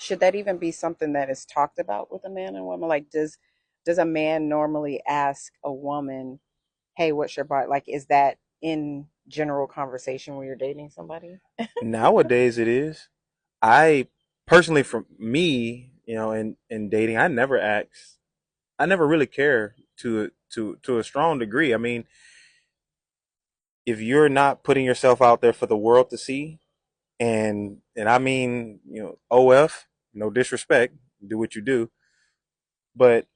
Should that even be something that is talked about with a man and woman? Like, does a man normally ask a woman, "Hey, what's your body?" Like, is that in general conversation when you're dating somebody? Nowadays it is. I personally, for me, in dating, I never really care to a strong degree. I mean, if you're not putting yourself out there for the world to see, and I mean, OF, no disrespect, do what you do, but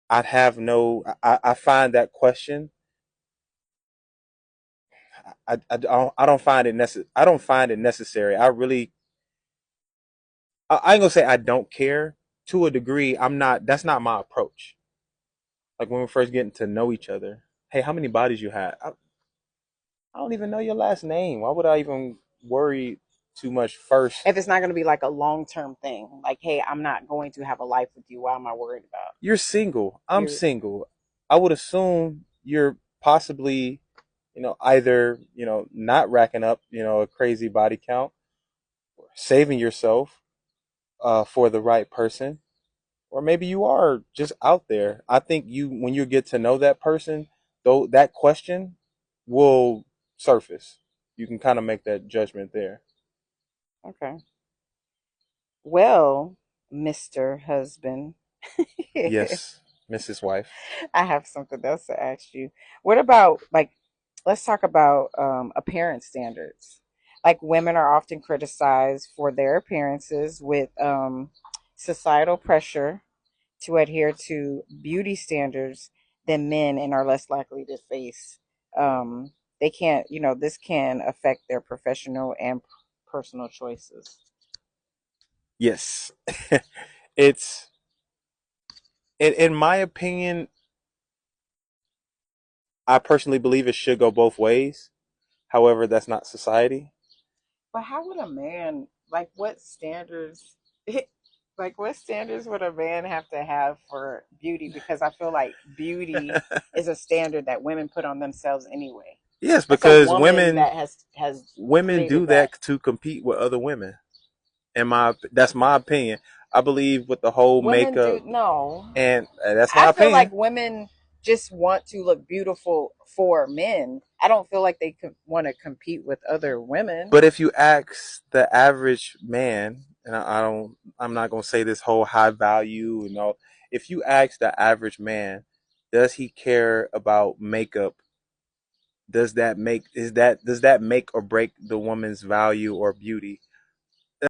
I find that question, I don't find it I don't find it necessary. I ain't gonna say I don't care. To a degree, I'm not. That's not my approach. Like when we're first getting to know each other. Hey, how many bodies you had? I don't even know your last name. Why would I even worry too much first? If it's not going to be like a long-term thing, like, "Hey, I'm not going to have a life with you. Why am I worried about You're single. I'm you?" single. I would assume you're possibly, either, not racking up, a crazy body count, saving yourself for the right person, or maybe you are just out there. I think when you get to know that person, though, that question will surface. You can kind of make that judgment there. Okay. Well, Mr. Husband, Yes, Mrs. Wife. I have something else to ask you. What about, like, let's talk about appearance standards. Like, women are often criticized for their appearances with societal pressure to adhere to beauty standards than men, and are less likely to face. They can't, this can affect their professional and personal choices. Yes, it's in my opinion. I personally believe it should go both ways. However, that's not society. But how would a man, like, what standards, like, what standards would a man have to have for beauty? Because I feel like beauty is a standard that women put on themselves anyway. Yes, That's a because woman that has women do created that. that to compete with other women. That's my opinion. I believe with the whole Women makeup, do no. and that's my I feel like opinion. women just want to look beautiful for men. I don't feel like they want to compete with other women. But if you ask the average man, and I'm not gonna say this whole high value, if you ask the average man, does he care about makeup? Does that make or break the woman's value or beauty?